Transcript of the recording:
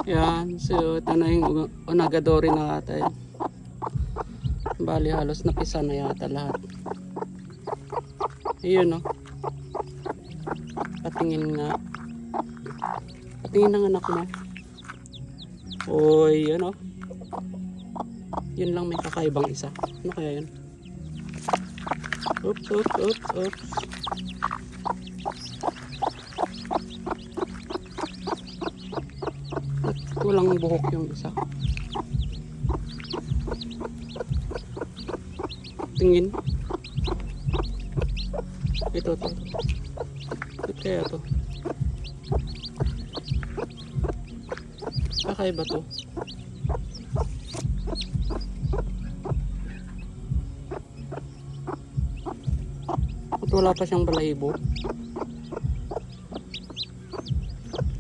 Yan, so ito na yung onagadori natin. Bali halos napisa na yata lahat. Ayun no. Patingin nga. Patingin ng anak mo. Oy, ano? Yun lang may kakaibang isa. Ano kaya yun? Oops, oops, oops, oops. Walang buhok yung isa. Tingin. Ito to. Ito kaya to. Kakaiba to. At wala pa siyang balahibo.